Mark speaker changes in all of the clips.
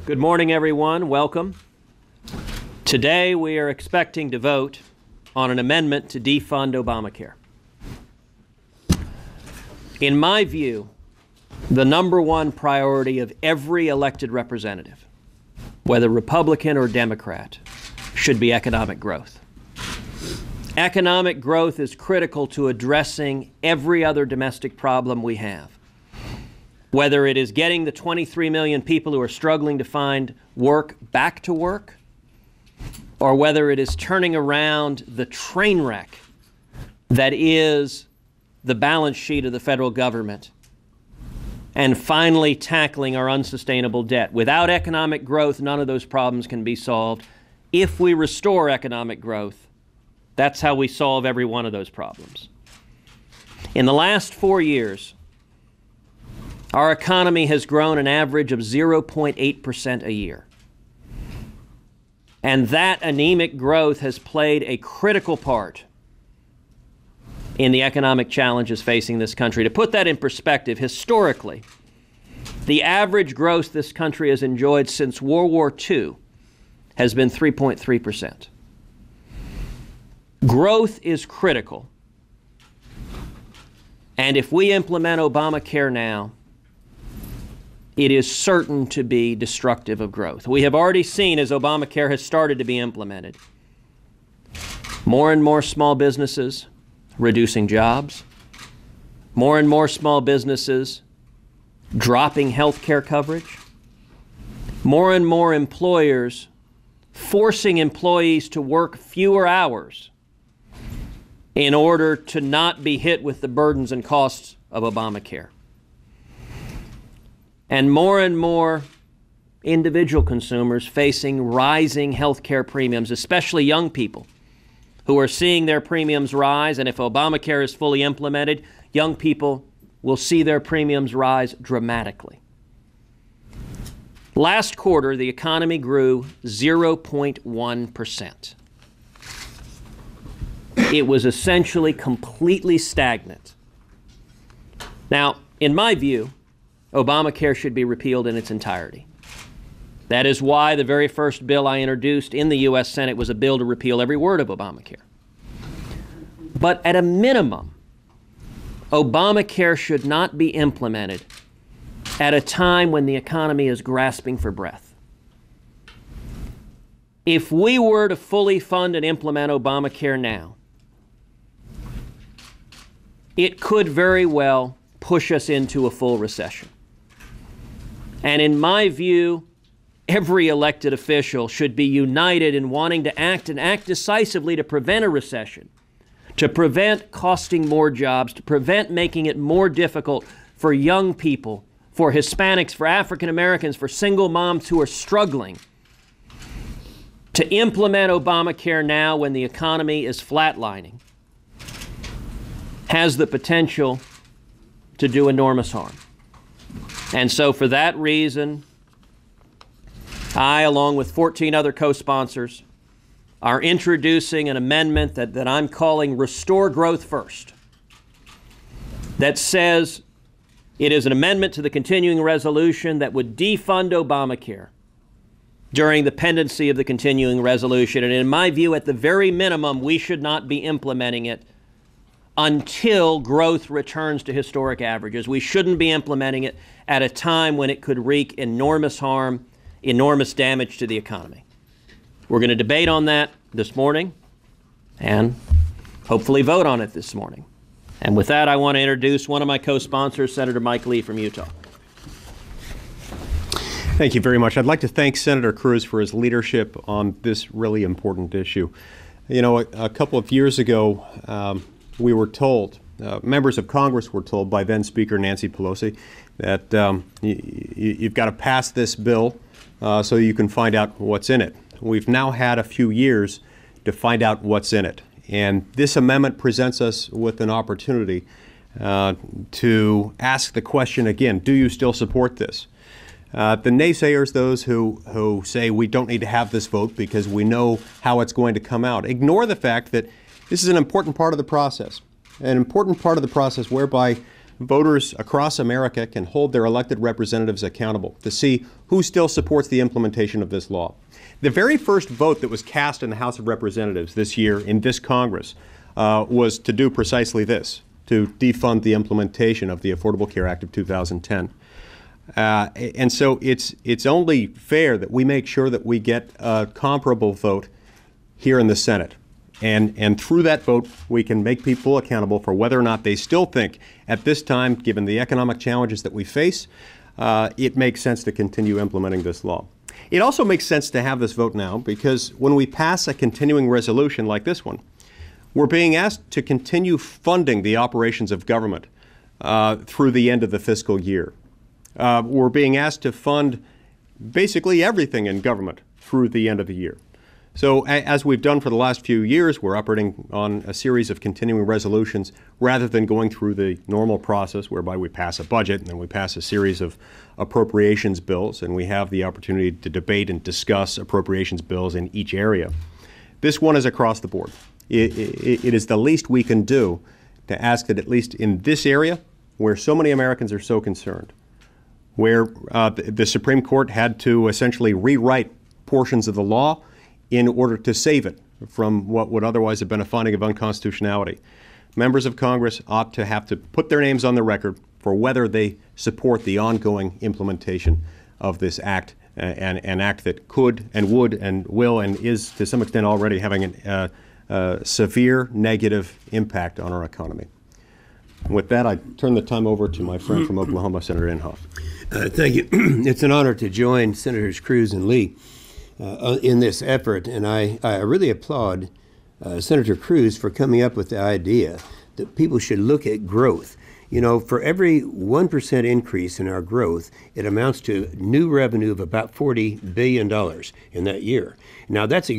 Speaker 1: Good morning, everyone. Welcome. Today, we are expecting to vote on an amendment to defund Obamacare. In my view, the number one priority of every elected representative, whether Republican or Democrat, should be economic growth. Economic growth is critical to addressing every other domestic problem we have. Whether it is getting the 23 million people who are struggling to find work back to work, or whether it is turning around the train wreck that is the balance sheet of the federal government and finally tackling our unsustainable debt. Without economic growth, none of those problems can be solved. If we restore economic growth, that's how we solve every one of those problems. In the last 4 years, our economy has grown an average of 0.8% a year. And that anemic growth has played a critical part in the economic challenges facing this country. To put that in perspective, historically, the average growth this country has enjoyed since World War II has been 3.3%. Growth is critical. And if we implement Obamacare now, it is certain to be destructive of growth. We have already seen, as Obamacare has started to be implemented, more and more small businesses reducing jobs, more and more small businesses dropping health care coverage, more and more employers forcing employees to work fewer hours in order to not be hit with the burdens and costs of Obamacare. And more individual consumers facing rising health care premiums, especially young people who are seeing their premiums rise. And if Obamacare is fully implemented, young people will see their premiums rise dramatically. Last quarter, the economy grew 0.1%. It was essentially completely stagnant. Now, in my view, Obamacare should be repealed in its entirety. That is why the very first bill I introduced in the U.S. Senate was a bill to repeal every word of Obamacare. But at a minimum, Obamacare should not be implemented at a time when the economy is grasping for breath. If we were to fully fund and implement Obamacare now, it could very well push us into a full recession. And in my view, every elected official should be united in wanting to act and act decisively to prevent a recession, to prevent costing more jobs, to prevent making it more difficult for young people, for Hispanics, for African Americans, for single moms who are struggling. To implement Obamacare now when the economy is flatlining has the potential to do enormous harm. And so for that reason, I, along with 14 other co-sponsors, are introducing an amendment that I'm calling Restore Growth First, that says it is an amendment to the continuing resolution that would defund Obamacare during the pendency of the continuing resolution. And in my view, at the very minimum, we should not be implementing it until growth returns to historic averages. We shouldn't be implementing it at a time when it could wreak enormous harm, enormous damage to the economy. We're going to debate on that this morning and hopefully vote on it this morning. And with that, I want to introduce one of my co-sponsors, Senator Mike Lee from Utah.
Speaker 2: Thank you very much. I'd like to thank Senator Cruz for his leadership on this really important issue. You know, a couple of years ago, we were told, members of Congress were told by then Speaker Nancy Pelosi that you've got to pass this bill so you can find out what's in it. We've now had a few years to find out what's in it. And this amendment presents us with an opportunity to ask the question again, do you still support this? The naysayers, those who say we don't need to have this vote because we know how it's going to come out, ignore the fact that this is an important part of the process, whereby voters across America can hold their elected representatives accountable to see who still supports the implementation of this law. The very first vote that was cast in the House of Representatives this year in this Congress was to do precisely this, to defund the implementation of the Affordable Care Act of 2010. And so it's only fair that we make sure that we get a comparable vote here in the Senate. And through that vote, we can make people accountable for whether or not they still think at this time, given the economic challenges that we face, it makes sense to continue implementing this law. It also makes sense to have this vote now because when we pass a continuing resolution like this one, we're being asked to continue funding the operations of government through the end of the fiscal year. We're being asked to fund basically everything in government through the end of the year. So as we've done for the last few years, we're operating on a series of continuing resolutions rather than going through the normal process whereby we pass a budget and then we pass a series of appropriations bills and we have the opportunity to debate and discuss appropriations bills in each area. This one is across the board. It is the least we can do to ask that at least in this area where so many Americans are so concerned, where the Supreme Court had to essentially rewrite portions of the law in order to save it from what would otherwise have been a finding of unconstitutionality. Members of Congress ought to have to put their names on the record for whether they support the ongoing implementation of this act, an act that could and would and will and is to some extent already having a severe negative impact on our economy. With that, I turn the time over to my friend from Oklahoma, Senator Inhofe.
Speaker 3: Thank you. It's an honor to join Senators Cruz and Lee in this effort, and I really applaud Senator Cruz for coming up with the idea that people should look at growth. You know, for every 1% increase in our growth, it amounts to new revenue of about $40 billion in that year. Now, this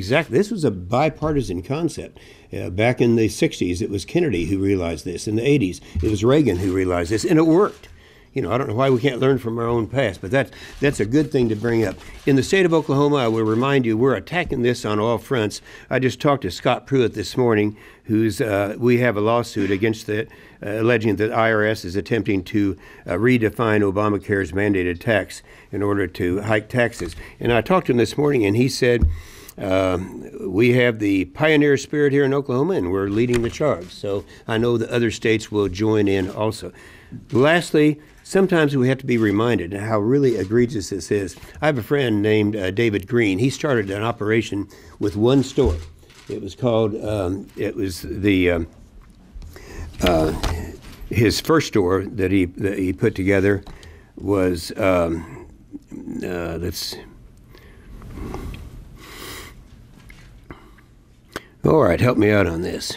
Speaker 3: was a bipartisan concept. Back in the 60s, it was Kennedy who realized this. In the 80s, it was Reagan who realized this, and it worked. You know, I don't know why we can't learn from our own past, but that's a good thing to bring up. In the state of Oklahoma, I will remind you, we're attacking this on all fronts. I just talked to Scott Pruitt this morning, we have a lawsuit against alleging that IRS is attempting to redefine Obamacare's mandated tax in order to hike taxes. And I talked to him this morning, and he said, we have the pioneer spirit here in Oklahoma, and we're leading the charge. So I know the other states will join in also. Lastly, sometimes we have to be reminded how really egregious this is. I have a friend named David Green. He started an operation with one store. It was called, his first store that he put together was, all right, help me out on this.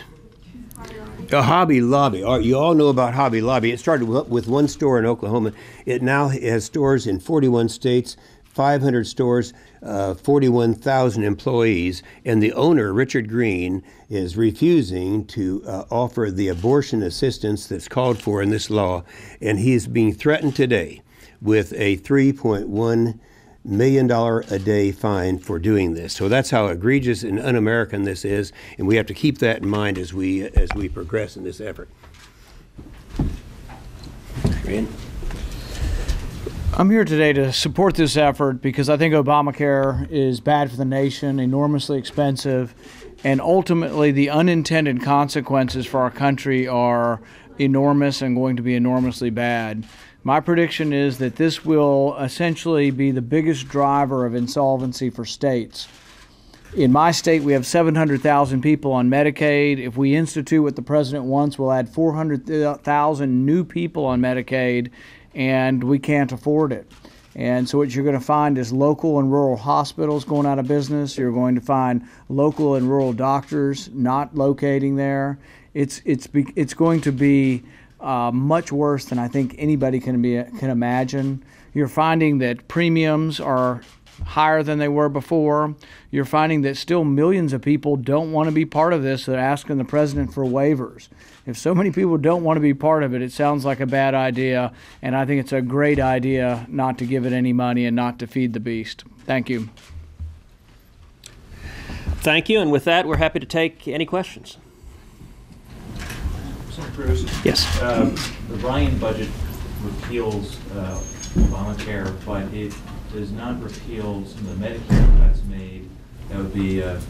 Speaker 3: A Hobby Lobby. You all know about Hobby Lobby. It started with one store in Oklahoma. It now has stores in 41 states, 500 stores, 41,000 employees, and the owner, Richard Green, is refusing to offer the abortion assistance that's called for in this law, and he is being threatened today with a $3.1 million a day fine for doing this. So that's how egregious and un-American this is, and we have to keep that in mind as we progress in this effort. Rand?
Speaker 4: I'm here today to support this effort because I think Obamacare is bad for the nation, enormously expensive, and ultimately the unintended consequences for our country are enormous and going to be enormously bad. My prediction is that this will essentially be the biggest driver of insolvency for states. In my state, we have 700,000 people on Medicaid. If we institute what the president wants, we'll add 400,000 new people on Medicaid, and we can't afford it. And so what you're going to find is local and rural hospitals going out of business. You're going to find local and rural doctors not locating there. It's going to be much worse than I think anybody can imagine. You're finding that premiums are higher than they were before. You're finding that still millions of people don't want to be part of this. They're asking the president for waivers. If so many people don't want to be part of it, it sounds like a bad idea, and I think it's a great idea not to give it any money and not to feed the beast. Thank you.
Speaker 1: Thank you, and with that, we're happy to take any questions.
Speaker 5: Senator Cruz.
Speaker 1: Yes.
Speaker 5: The Ryan budget repeals Obamacare, but it does not repeal some of the Medicare cuts made. That would be a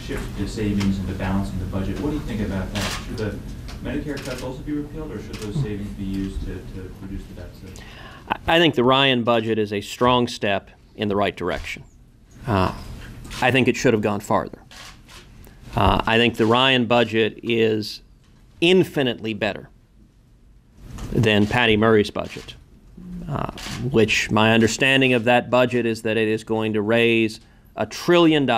Speaker 5: shift to savings and to balancing the budget. What do you think about that? Should the Medicare cuts also be repealed, or should those savings be used to reduce the deficit?
Speaker 1: I think the Ryan budget is a strong step in the right direction. I think it should have gone farther. I think the Ryan budget is infinitely better than Patty Murray's budget, which my understanding of that budget is that it is going to raise $1 trillion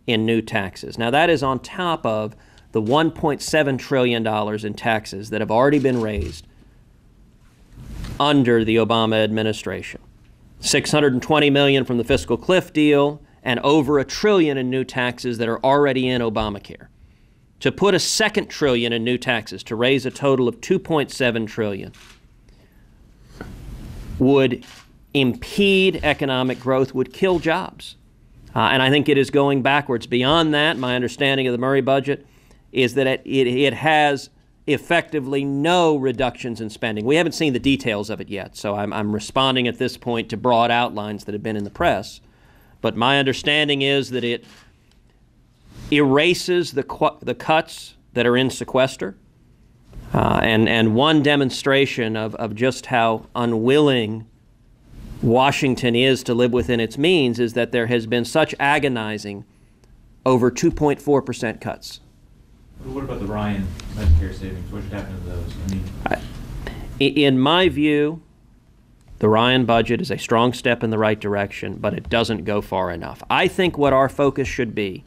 Speaker 1: in new taxes. Now, that is on top of the $1.7 trillion in taxes that have already been raised under the Obama administration. $620 million from the fiscal cliff deal, and over $1 trillion in new taxes that are already in Obamacare. To put a second trillion in new taxes, to raise a total of $2.7 trillion, would impede economic growth, would kill jobs. And I think it is going backwards. Beyond that, my understanding of the Murray budget is that it has effectively no reductions in spending. We haven't seen the details of it yet, so I'm responding at this point to broad outlines that have been in the press. But my understanding is that it erases the cuts that are in sequester. And one demonstration of just how unwilling Washington is to live within its means is that there has been such agonizing over 2.4% cuts.
Speaker 5: What about the Ryan Medicare savings? What should happen to those?
Speaker 1: In my view, the Ryan budget is a strong step in the right direction, but it doesn't go far enough. I think what our focus should be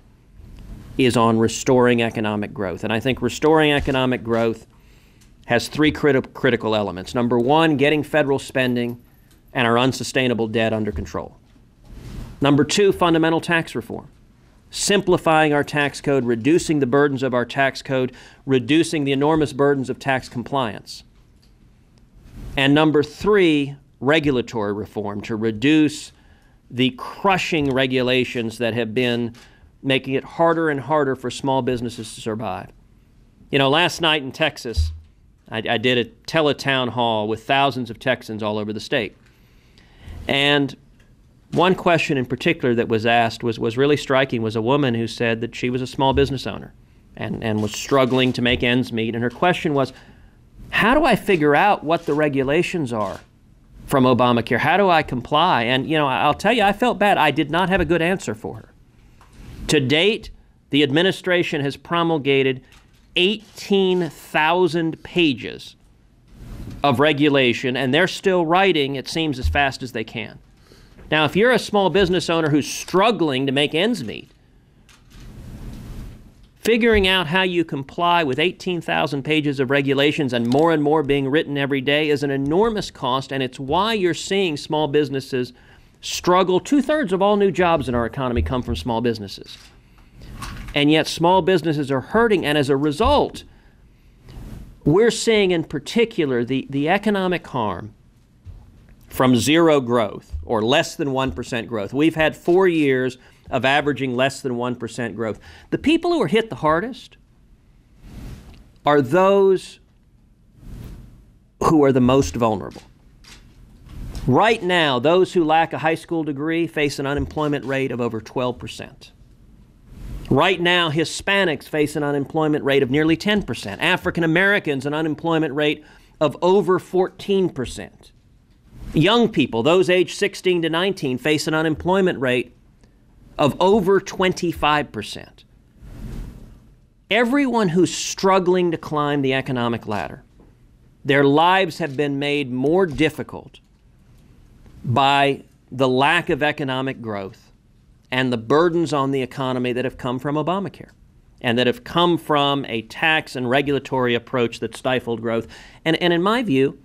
Speaker 1: is on restoring economic growth. And I think restoring economic growth has three critical elements. Number one, getting federal spending and our unsustainable debt under control. Number two, fundamental tax reform. Simplifying our tax code, reducing the burdens of our tax code, reducing the enormous burdens of tax compliance. And number three, regulatory reform, to reduce the crushing regulations that have been making it harder and harder for small businesses to survive. You know, last night in Texas, I did a teletown hall with thousands of Texans all over the state. And one question in particular that was asked was really striking, was a woman who said that she was a small business owner and was struggling to make ends meet. And her question was, how do I figure out what the regulations are from Obamacare? How do I comply? And, you know, I'll tell you, I felt bad. I did not have a good answer for her. To date, the administration has promulgated 18,000 pages of regulation, and they're still writing, it seems, as fast as they can. Now, if you're a small business owner who's struggling to make ends meet, figuring out how you comply with 18,000 pages of regulations and more being written every day is an enormous cost, and it's why you're seeing small businesses struggle. 2/3 of all new jobs in our economy come from small businesses. And yet small businesses are hurting, and as a result, we're seeing in particular the economic harm from zero growth or less than 1% growth. We've had 4 years of averaging less than 1% growth. The people who are hit the hardest are those who are the most vulnerable. Right now, those who lack a high school degree face an unemployment rate of over 12%. Right now, Hispanics face an unemployment rate of nearly 10%. African Americans, an unemployment rate of over 14%. Young people, those aged 16 to 19, face an unemployment rate of over 25%. Everyone who's struggling to climb the economic ladder, their lives have been made more difficult by the lack of economic growth and the burdens on the economy that have come from Obamacare and that have come from a tax and regulatory approach that stifled growth. And in my view,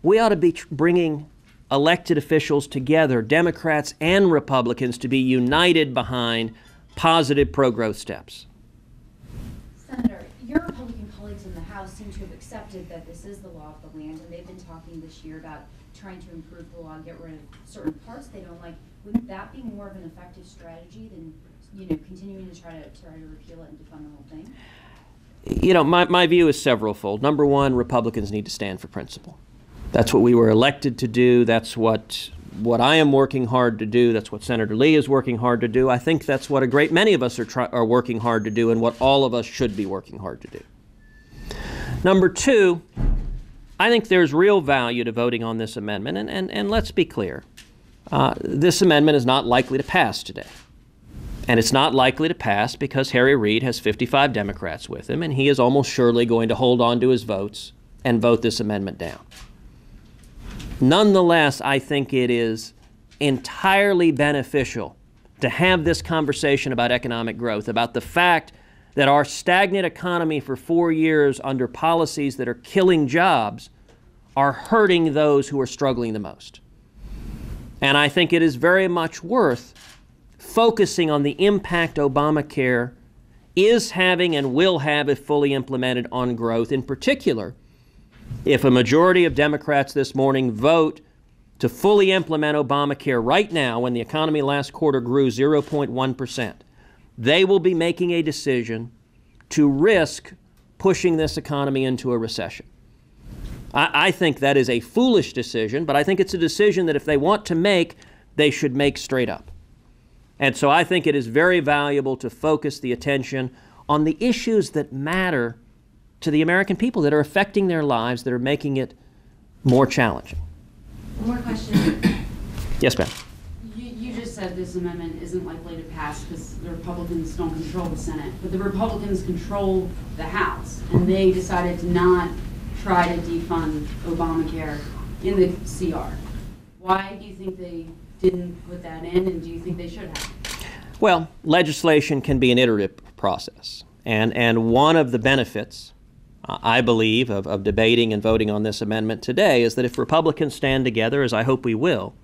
Speaker 1: we ought to be bringing elected officials together, Democrats and Republicans, to be united behind positive pro-growth steps.
Speaker 6: Senator, your Republican colleagues in the House seem to have accepted that this is the law of the land, and they've been talking this year about trying to improve the law, get rid of certain parts they don't like. Would that be more of an effective strategy than, continuing to try to repeal it and defund the whole thing?
Speaker 1: You know, my view is severalfold. Number one, Republicans need to stand for principle. That's what we were elected to do. That's what I am working hard to do. That's what Senator Lee is working hard to do. I think that's what a great many of us are working hard to do, and what all of us should be working hard to do. Number two, I think there's real value to voting on this amendment, and let's be clear. This amendment is not likely to pass today. And it's not likely to pass because Harry Reid has 55 Democrats with him, and he is almost surely going to hold on to his votes and vote this amendment down. Nonetheless, I think it is entirely beneficial to have this conversation about economic growth, about the fact that our stagnant economy for 4 years under policies that are killing jobs are hurting those who are struggling the most. And I think it is very much worth focusing on the impact Obamacare is having and will have if fully implemented on growth. In particular, if a majority of Democrats this morning vote to fully implement Obamacare right now, when the economy last quarter grew 0.1%, they will be making a decision to risk pushing this economy into a recession. I think that is a foolish decision, but I think it's a decision that if they want to make, they should make straight up. And so I think it is very valuable to focus the attention on the issues that matter to the American people, that are affecting their lives, that are making it more challenging.
Speaker 7: One more question.
Speaker 1: Yes, ma'am.
Speaker 7: You just said this amendment isn't likely to pass because the Republicans don't control the Senate, but the Republicans control the House, and they decided to not try to defund Obamacare in the CR. Why do you think they didn't put that in, and do you think they should have?
Speaker 1: Well, legislation can be an iterative process. And one of the benefits, I believe, of debating and voting on this amendment today is that if Republicans stand together, as I hope we will,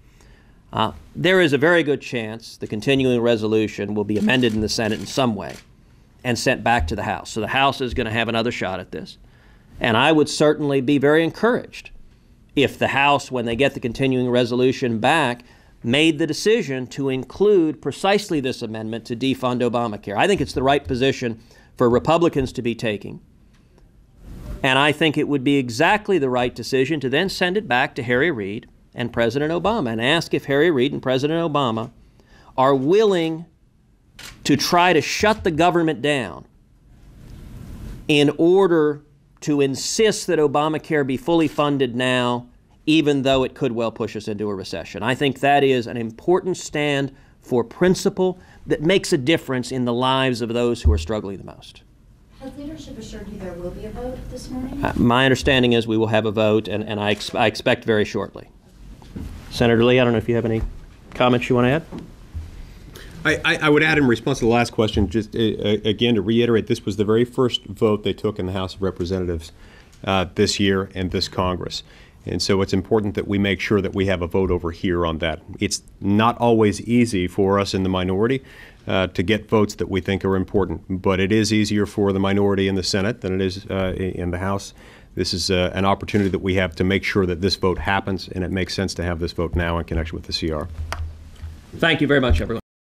Speaker 1: there is a very good chance the continuing resolution will be amended in the Senate in some way and sent back to the House. So the House is going to have another shot at this. And I would certainly be very encouraged if the House, when they get the continuing resolution back, made the decision to include precisely this amendment to defund Obamacare. I think it's the right position for Republicans to be taking. And I think it would be exactly the right decision to then send it back to Harry Reid and President Obama and ask if Harry Reid and President Obama are willing to try to shut the government down in order to insist that Obamacare be fully funded now, even though it could well push us into a recession. I think that is an important stand for principle that makes a difference in the lives of those who are struggling the most.
Speaker 6: Has leadership assured you there will be a vote this morning?
Speaker 1: My understanding is we will have a vote, and I expect very shortly. Senator Lee, I don't know if you have any comments you want to add?
Speaker 2: I would add in response to the last question, just again to reiterate, this was the very first vote they took in the House of Representatives this year and this Congress. And so it's important that we make sure that we have a vote over here on that. It's not always easy for us in the minority to get votes that we think are important, but it is easier for the minority in the Senate than it is in the House. This is an opportunity that we have to make sure that this vote happens, and it makes sense to have this vote now in connection with the CR.
Speaker 1: Thank you very much, everyone.